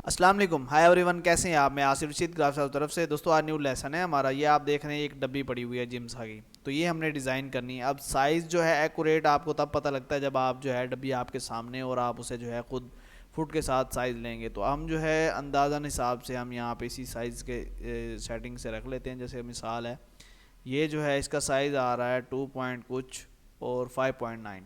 अस्सलाम वालेकुम, hi everyone, कैसे हैं आप। मैं आसिफ रशीद ग्राफ की तरफ से। दोस्तों आज न्यू लेसन है हमारा। ये आप देख रहे हैं एक डब्बी पड़ी हुई है जिम्सा की, तो ये हमने डिज़ाइन करनी है। अब साइज़ जो है एक्यूरेट आपको तब पता लगता है जब आप जो है डब्बी आपके सामने और आप उसे जो है खुद फुट के साथ साइज़ लेंगे। तो हम जो है अंदाज़न हिसाब से हम यहाँ पे इसी साइज़ के सेटिंग से रख लेते हैं। जैसे मिसाल है, ये जो है इसका साइज़ आ रहा है 2 पॉइंट कुछ और 5.9,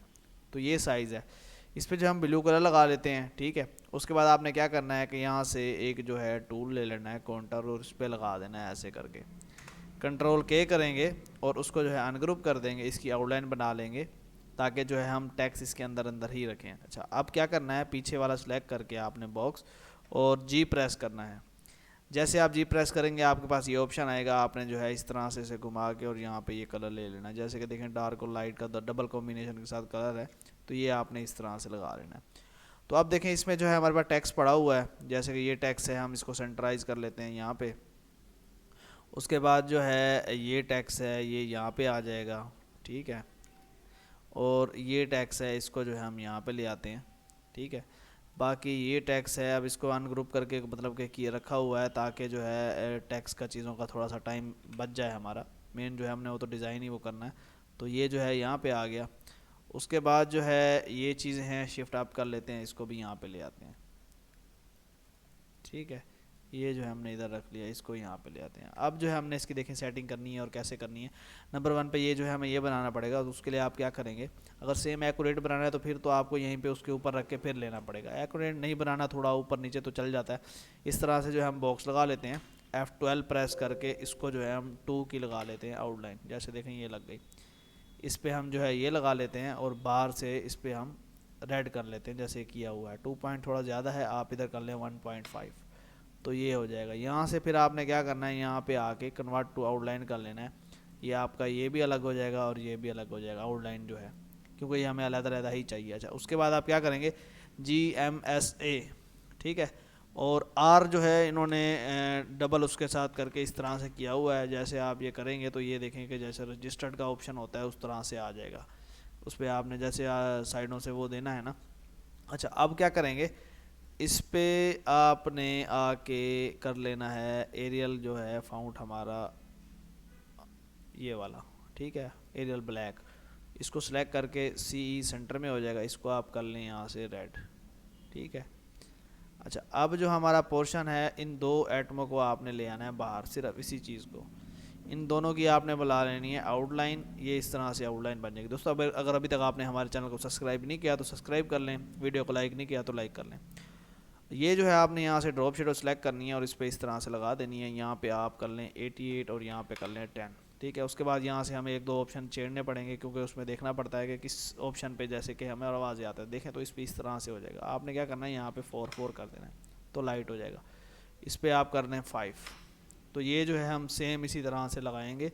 तो ये साइज़ है। इस पर जो हम ब्लू कलर लगा लेते हैं, ठीक है। उसके बाद आपने क्या करना है कि यहाँ से एक जो है टूल ले लेना है काउंटर, और इस पर लगा देना है ऐसे करके। कंट्रोल के करेंगे और उसको जो है अनग्रुप कर देंगे, इसकी आउटलाइन बना लेंगे ताकि जो है हम टैक्स इसके अंदर अंदर ही रखें। अच्छा, अब क्या करना है, पीछे वाला सिलेक्ट करके आपने बॉक्स और जी प्रेस करना है। जैसे आप जी प्रेस करेंगे आपके पास ये ऑप्शन आएगा। आपने जो है इस तरह से इसे घुमा के और यहाँ पे ये कलर ले लेना है। जैसे कि देखें डार्क और लाइट का डबल कॉम्बिनेशन के साथ कलर है, तो ये आपने इस तरह से लगा लेना है। तो अब देखें इसमें जो है हमारे पास टेक्स्ट पड़ा हुआ है। जैसे कि ये टेक्स्ट है, हम इसको सेंटराइज कर लेते हैं यहाँ पे। उसके बाद जो है ये टेक्स्ट है, ये यहाँ पे आ जाएगा, ठीक है। और ये टेक्स्ट है, इसको जो है हम यहाँ पे ले आते हैं, ठीक है। बाकी ये टैक्स है, अब इसको अनग्रुप करके मतलब कि किए रखा हुआ है ताकि जो है टैक्स का चीज़ों का थोड़ा सा टाइम बच जाए हमारा। मेन जो है हमने वो तो डिज़ाइन ही वो करना है। तो ये जो है यहाँ पे आ गया। उसके बाद जो है ये चीज़ें हैं, शिफ्ट अप कर लेते हैं, इसको भी यहाँ पे ले आते हैं, ठीक है। ये जो है हमने इधर रख लिया, इसको यहाँ पे ले आते हैं। अब जो है हमने इसकी देखें सेटिंग करनी है और कैसे करनी है। नंबर 1 पे ये जो है हमें ये बनाना पड़ेगा। तो उसके लिए आप क्या करेंगे, अगर सेम एक्यूरेट बनाना है तो फिर तो आपको यहीं पे उसके ऊपर रख के फिर लेना पड़ेगा। एक्यूरेट नहीं बनाना, थोड़ा ऊपर नीचे तो चल जाता है। इस तरह से जो है हम बॉक्स लगा लेते हैं, F12 प्रेस करके इसको जो है हम 2 की लगा लेते हैं आउटलाइन। जैसे देखें ये लग गई। इस पर हम जो है ये लगा लेते हैं और बाहर से इस पर हम रेड कर लेते हैं जैसे किया हुआ है। 2 पॉइंट थोड़ा ज़्यादा है, आप इधर कर लें 1.5, तो ये हो जाएगा। यहाँ से फिर आपने क्या करना है, यहाँ पे आके कन्वर्ट टू आउटलाइन कर लेना है। ये आपका ये भी अलग हो जाएगा और ये भी अलग हो जाएगा आउटलाइन जो है, क्योंकि ये हमें अलग-अलग ही चाहिए। अच्छा, उसके बाद आप क्या करेंगे, GMSA, ठीक है। और आर जो है इन्होंने डबल उसके साथ करके इस तरह से किया हुआ है। जैसे आप ये करेंगे तो ये देखेंगे जैसे रजिस्टर्ड का ऑप्शन होता है उस तरह से आ जाएगा। उस पर आपने जैसे साइडों से वो देना है ना। अच्छा, अब क्या करेंगे, इस पे आपने आके कर लेना है एरियल जो है फाउंट हमारा ये वाला, ठीक है, एरियल ब्लैक। इसको सिलेक्ट करके सी सेंटर में हो जाएगा, इसको आप कर लें यहाँ से रेड, ठीक है। अच्छा, अब जो हमारा पोर्शन है, इन दो एटमों को आपने ले आना है बाहर, सिर्फ इसी चीज़ को। इन दोनों की आपने बुला लेनी है आउटलाइन। ये इस तरह से आउटलाइन बन जाएगी। दोस्तों अगर अभी तक आपने हमारे चैनल को सब्सक्राइब नहीं किया तो सब्सक्राइब कर लें, वीडियो को लाइक नहीं किया तो लाइक कर लें। ये जो है आपने यहाँ से ड्रॉप शेडो सेलेक्ट करनी है और इस पर इस तरह से लगा देनी है। यहाँ पे आप कर लें 88 और यहाँ पे कर लें 10, ठीक है। उसके बाद यहाँ से हमें एक दो ऑप्शन छेड़ने पड़ेंगे, क्योंकि उसमें देखना पड़ता है कि किस ऑप्शन पे जैसे कि हमें आवाज़ आता है। देखें तो इस पर इस तरह से हो जाएगा। आपने क्या करना है, यहाँ पे 4 कर देना है तो लाइट हो जाएगा। इस पर आप कर लें 5। तो ये जो है हम सेम इसी तरह से लगाएंगे,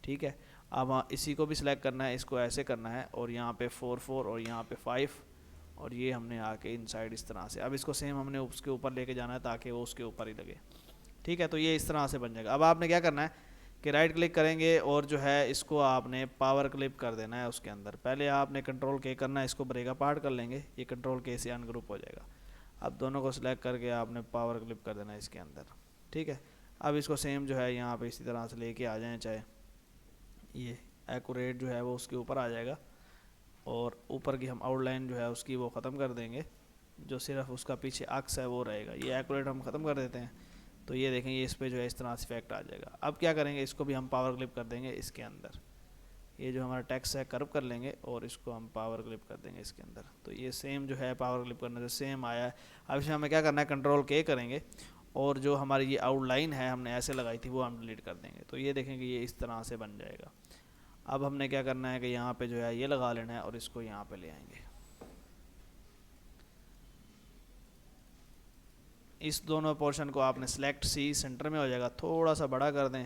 ठीक है। अब इसी को भी सिलेक्ट करना है, इसको ऐसे करना है और यहाँ पे 4 और यहाँ पे 5, और ये हमने आके इनसाइड इस तरह से। अब इसको सेम हमने उसके ऊपर लेके जाना है ताकि वो उसके ऊपर ही लगे, ठीक है। तो ये इस तरह से बन जाएगा। अब आपने क्या करना है कि राइट क्लिक करेंगे और जो है इसको आपने पावर क्लिप कर देना है उसके अंदर। पहले आपने कंट्रोल के करना है, इसको ब्रेक अपार्ट कर लेंगे, ये कंट्रोल के से अनग्रुप हो जाएगा। अब दोनों को सिलेक्ट करके आपने पावर क्लिप कर देना है इसके अंदर, ठीक है। अब इसको सेम जो है यहाँ पे इसी तरह से लेके आ जाएँ, चाहे ये एक्यूरेट जो है वो उसके ऊपर आ जाएगा। और ऊपर की हम आउटलाइन जो है उसकी वो ख़त्म कर देंगे, जो सिर्फ उसका पीछे अक्स है वो रहेगा। ये एक्यूरेट हम ख़त्म कर देते हैं। तो ये देखें ये इस पर जो है इस तरह से इफेक्ट आ जाएगा। अब क्या करेंगे, इसको भी हम पावर क्लिप कर देंगे इसके अंदर। ये जो हमारा टेक्स्ट है कर्व कर लेंगे और इसको हम पावर क्लिप कर देंगे इसके अंदर। तो ये सेम जो है पावर क्लिप करने से सेम आया है। अब इसमें हमें क्या करना है, कंट्रोल के करेंगे और जो हमारी ये आउटलाइन है हमने ऐसे लगाई थी वो हम डिलीट कर देंगे। तो ये देखेंगे ये इस तरह से बन जाएगा। अब हमने क्या करना है कि यहाँ पे जो है ये लगा लेना है और इसको यहाँ पे ले आएंगे। इस दोनों पोर्शन को आपने सेलेक्ट सी सेंटर में हो जाएगा, थोड़ा सा बड़ा कर दें।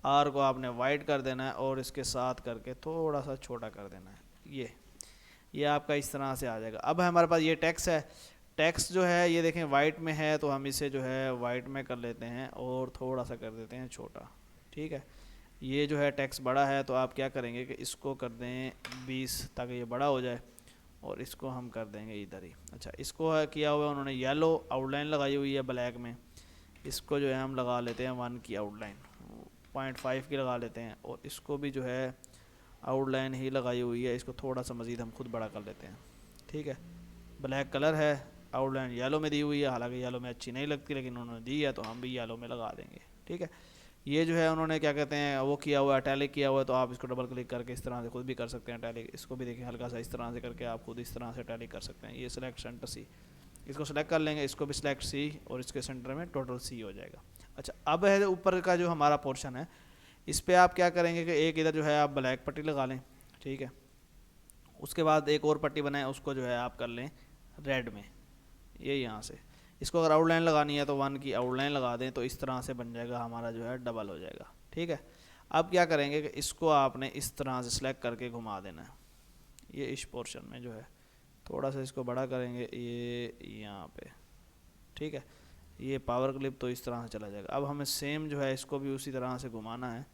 आर को आपने वाइट कर देना है और इसके साथ करके थोड़ा सा छोटा कर देना है। ये आपका इस तरह से आ जाएगा। अब हमारे पास ये टेक्स्ट है। टेक्स्ट जो है ये देखें वाइट में है, तो हम इसे जो है वाइट में कर लेते हैं और थोड़ा सा कर देते हैं छोटा, ठीक है। ये जो है टेक्स्ट बड़ा है तो आप क्या करेंगे कि इसको कर दें 20 ताकि ये बड़ा हो जाए। और इसको हम कर देंगे इधर ही। अच्छा, इसको है किया हुआ है उन्होंने येलो आउटलाइन लगाई हुई है ब्लैक में, इसको जो है हम लगा लेते हैं 1 की आउटलाइन, 0.5 की लगा लेते हैं। और इसको भी जो है आउटलाइन ही लगाई हुई है, इसको थोड़ा सा मज़ीद हम खुद बड़ा कर लेते हैं। ठीक है, ब्लैक कलर है, आउटलाइन येलो में दी हुई है, हालांकि येलो में अच्छी नहीं लगती लेकिन उन्होंने दी है तो हम भी येलो में लगा देंगे। ठीक है, ये जो है उन्होंने क्या कहते हैं वो किया हुआ है, अटैलिक किया हुआ है, तो आप इसको डबल क्लिक करके इस तरह से खुद भी कर सकते हैं अटैलिक। इसको भी देखिए हल्का सा इस तरह से करके आप खुद इस तरह से अटैलिक कर सकते हैं। ये सिलेक्ट सेंटर सी, इसको सेलेक्ट कर लेंगे, इसको भी सिलेक्ट सी, और इसके सेंटर में टोटल सी हो जाएगा। अच्छा, अब है ऊपर का जो हमारा पोर्शन है, इस पर आप क्या करेंगे कि एक इधर जो है आप ब्लैक पट्टी लगा लें। ठीक है, उसके बाद एक और पट्टी बनाएं, उसको जो है आप कर लें रेड में, ये यहाँ से। इसको अगर आउटलाइन लगानी है तो 1 की आउटलाइन लगा दें, तो इस तरह से बन जाएगा हमारा जो है डबल हो जाएगा। ठीक है, अब क्या करेंगे कि इसको आपने इस तरह से सिलेक्ट करके घुमा देना है, ये इस पोर्शन में जो है थोड़ा सा इसको बड़ा करेंगे ये यहाँ पे। ठीक है, ये पावर क्लिप तो इस तरह से चला जाएगा। अब हमें सेम जो है इसको भी उसी तरह से घुमाना है,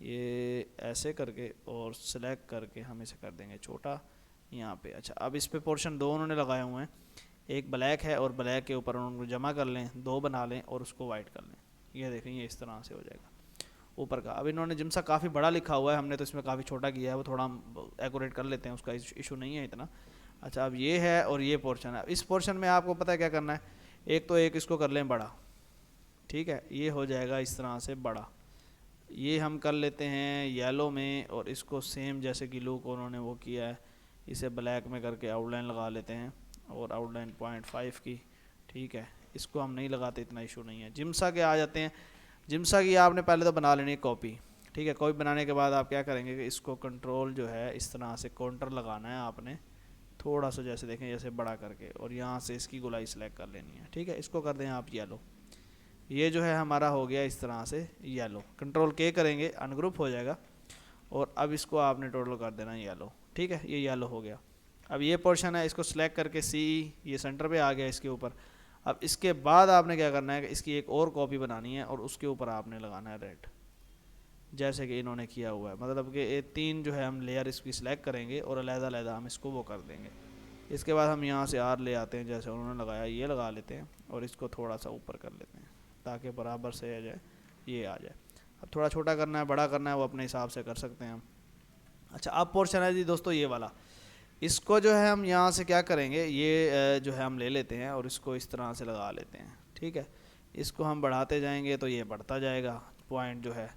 ये ऐसे करके और सिलेक्ट करके हम इसे कर देंगे छोटा यहाँ पे। अच्छा, अब इस पे पोर्शन दो उन्होंने लगाए हुए हैं, एक ब्लैक है और ब्लैक के ऊपर उनको जमा कर लें, दो बना लें और उसको वाइट कर लें। ये देखें ये इस तरह से हो जाएगा ऊपर का। अब इन्होंने जिमसा काफ़ी बड़ा लिखा हुआ है, हमने तो इसमें काफ़ी छोटा किया है, वो थोड़ा हम एक्यूरेट कर लेते हैं, उसका इशू नहीं है इतना। अच्छा, अब ये है और ये पोर्शन है। इस पोर्शन में आपको पता है क्या करना है, एक तो एक इसको कर लें बड़ा। ठीक है, ये हो जाएगा इस तरह से बड़ा। ये हम कर लेते हैं येलो में, और इसको सेम जैसे कि लुक उन्होंने वो किया है, इसे ब्लैक में करके आउटलाइन लगा लेते हैं, और आउटलाइन 0.5 की। ठीक है, इसको हम नहीं लगाते, इतना इशू नहीं है। जिमसा के आ जाते हैं, जिमसा की आपने पहले तो बना लेनी है कॉपी। ठीक है, कॉपी बनाने के बाद आप क्या करेंगे कि इसको कंट्रोल जो है इस तरह से काउंटर लगाना है आपने, थोड़ा सा जैसे देखें जैसे बड़ा करके, और यहाँ से इसकी गोलाई सेलेक्ट कर लेनी है। ठीक है, इसको कर दें आप येलो, ये जो है हमारा हो गया इस तरह से येलो। कंट्रोल के करेंगे अनग्रुप हो जाएगा, और अब इसको आपने टोटल कर देना येलो। ठीक है, ये येलो हो गया। अब ये पोर्शन है, इसको सिलेक्ट करके सी, ये सेंटर पे आ गया इसके ऊपर। अब इसके बाद आपने क्या करना है कि इसकी एक और कॉपी बनानी है, और उसके ऊपर आपने लगाना है रेड, जैसे कि इन्होंने किया हुआ है। मतलब कि ये 3 जो है हम लेयर इसकी सिलेक्ट करेंगे और अलग-अलग हम इसको वो कर देंगे। इसके बाद हम यहाँ से आर ले आते हैं, जैसे उन्होंने लगाया ये लगा लेते हैं, और इसको थोड़ा सा ऊपर कर लेते हैं ताकि बराबर से आ जाए, ये आ जाए। अब थोड़ा छोटा करना है बड़ा करना है वो अपने हिसाब से कर सकते हैं हम। अच्छा, अब पोर्शन है जी दोस्तों ये वाला, इसको जो है हम यहाँ से क्या करेंगे, ये जो है हम ले लेते हैं और इसको इस तरह से लगा लेते हैं। ठीक है, इसको हम बढ़ाते जाएंगे तो ये बढ़ता जाएगा। पॉइंट जो है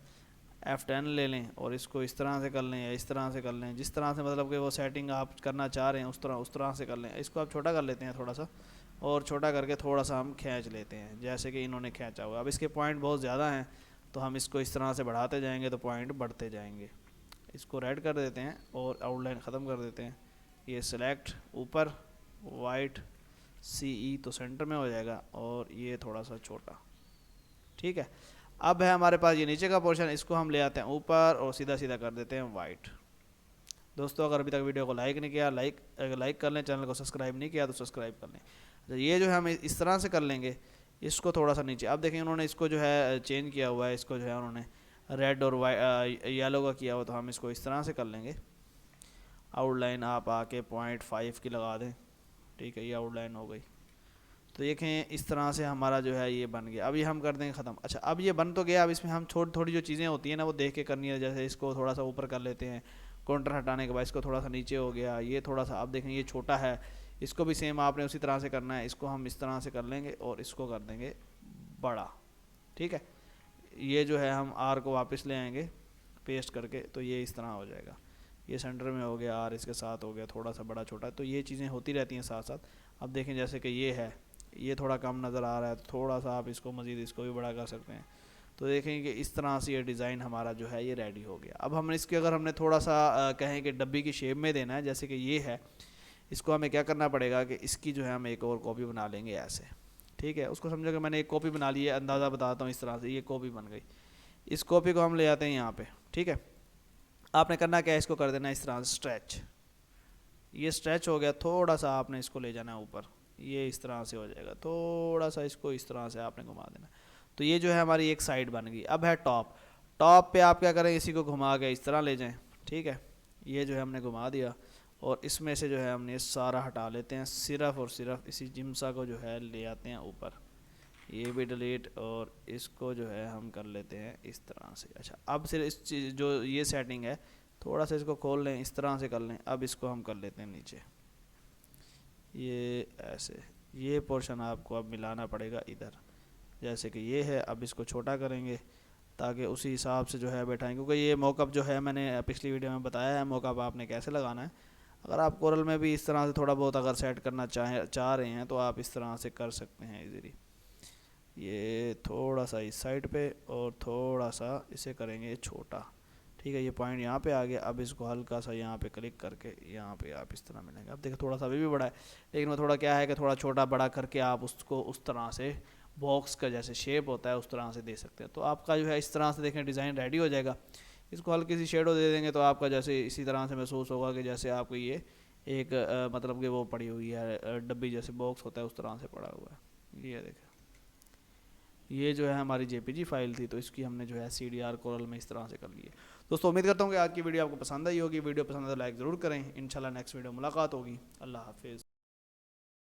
F10 ले लें और इसको इस तरह से कर लें या इस तरह से कर लें, जिस तरह से मतलब कि वो सेटिंग आप करना चाह रहे हैं उस तरह से कर लें। इसको आप छोटा कर लेते हैं थोड़ा सा, और छोटा करके थोड़ा सा हम खींच लेते हैं जैसे कि इन्होंने खींचा हुआ। अब इसके पॉइंट बहुत ज़्यादा हैं तो हम इसको इस तरह से बढ़ाते जाएंगे तो पॉइंट बढ़ते जाएंगे। इसको रेड कर देते हैं और आउटलाइन ख़त्म कर देते हैं। ये सिलेक्ट ऊपर वाइट CE तो सेंटर में हो जाएगा, और ये थोड़ा सा छोटा। ठीक है, अब है हमारे पास ये नीचे का पोर्शन, इसको हम ले आते हैं ऊपर और सीधा सीधा कर देते हैं वाइट। दोस्तों अगर अभी तक वीडियो को लाइक नहीं किया, लाइक कर लें, चैनल को सब्सक्राइब नहीं किया तो सब्सक्राइब कर लें। तो ये जो है हम इस तरह से कर लेंगे, इसको थोड़ा सा नीचे। अब देखें उन्होंने इसको जो है चेंज किया हुआ है, इसको जो है उन्होंने रेड और येलो का किया हुआ, तो हम इसको इस तरह से कर लेंगे। आउटलाइन आप आके 0.5 की लगा दें। ठीक है, ये आउटलाइन हो गई। तो देखें इस तरह से हमारा जो है ये बन गया। अब ये हम कर देंगे ख़त्म। अच्छा, अब ये बन तो गया, अब इसमें हम थोड़ी जो चीज़ें होती हैं ना वो देख के करनी है। जैसे इसको थोड़ा सा ऊपर कर लेते हैं, काउंटर हटाने के बाद इसको थोड़ा सा नीचे हो गया, ये थोड़ा सा। अब देखें ये छोटा है, इसको भी सेम आपने उसी तरह से करना है। इसको हम इस तरह से कर लेंगे और इसको कर देंगे बड़ा। ठीक है, ये जो है हम आर को वापस ले आएंगे पेस्ट करके, तो ये इस तरह हो जाएगा। ये सेंटर में हो गया, आर इसके साथ हो गया, थोड़ा सा बड़ा छोटा। तो ये चीज़ें होती रहती हैं साथ साथ। अब देखें जैसे कि ये है, ये थोड़ा कम नज़र आ रहा है, तो थोड़ा सा आप इसको मज़ीद इसको भी बड़ा कर सकते हैं। तो देखें कि इस तरह से ये डिज़ाइन हमारा जो है ये रेडी हो गया। अब हम इसके अगर हमने थोड़ा सा कहें कि डब्बी की शेप में देना है, जैसे कि ये है, इसको हमें क्या करना पड़ेगा कि इसकी जो है हम एक और कॉपी बना लेंगे ऐसे। ठीक है, उसको समझो कि मैंने एक कॉपी बना ली है, अंदाज़ा बताता हूँ। इस तरह से ये कॉपी बन गई। इस कॉपी को हम ले आते हैं यहाँ पे। ठीक है, आपने करना क्या है, इसको कर देना इस तरह से स्ट्रेच। ये स्ट्रेच हो गया, थोड़ा सा आपने इसको ले जाना है ऊपर, ये इस तरह से हो जाएगा। थोड़ा सा इसको इस तरह से आपने घुमा देना। तो ये जो है हमारी एक साइड बन गई। अब है टॉप। टॉप पे आप क्या करें, इसी को घुमा के इस तरह ले जाएं। ठीक है, ये जो है हमने घुमा दिया और इसमें से जो है हमने ये सारा हटा लेते हैं, सिर्फ और सिर्फ इसी जिम्सा को जो है ले आते हैं ऊपर, ये भी डिलीट, और इसको जो है हम कर लेते हैं इस तरह से। अच्छा, अब सिर्फ इस चीज़ जो ये सेटिंग है थोड़ा सा इसको खोल लें, इस तरह से कर लें। अब इसको हम कर लेते हैं नीचे, ये ऐसे, ये पोर्शन आपको अब मिलाना पड़ेगा इधर, जैसे कि ये है। अब इसको छोटा करेंगे ताकि उसी हिसाब से जो है बैठाएं, क्योंकि ये मॉकअप जो है मैंने पिछली वीडियो में बताया है मॉकअप आपने कैसे लगाना है। अगर आप कोरल में भी इस तरह से थोड़ा बहुत अगर सेट करना चाह रहे हैं तो आप इस तरह से कर सकते हैं इजीली। ये थोड़ा सा इस साइड पे और थोड़ा सा इसे करेंगे छोटा, ठीक है। ये पॉइंट यहाँ पे आ गया। अब इसको हल्का सा यहाँ पे क्लिक करके यहाँ पे आप इस तरह मिलेंगे। अब देखो थोड़ा सा अभी भी बड़ा है, लेकिन वो थोड़ा क्या है कि थोड़ा छोटा बड़ा करके आप उसको उस तरह से बॉक्स का जैसे शेप होता है उस तरह से दे सकते हैं। तो आपका जो है इस तरह से देखें डिज़ाइन रेडी हो जाएगा। इसको हल्की सी शेडो दे देंगे तो आपका जैसे इसी तरह से महसूस होगा कि जैसे आपको ये एक मतलब कि वो पड़ी हुई है डब्बी जैसे बॉक्स होता है उस तरह से पड़ा हुआ है। ये देखें, ये जो है हमारी जेपीजी फाइल थी, तो इसकी हमने जो है CDR कोरल में इस तरह से कर ली है। दोस्तों उम्मीद करता हूँ कि आज की वीडियो आपको पसंद आई होगी। वीडियो पसंद है तो लाइक ज़रूर करें। इंशाल्लाह नेक्स्ट वीडियो मुलाकात होगी। अल्लाह हाफिज़।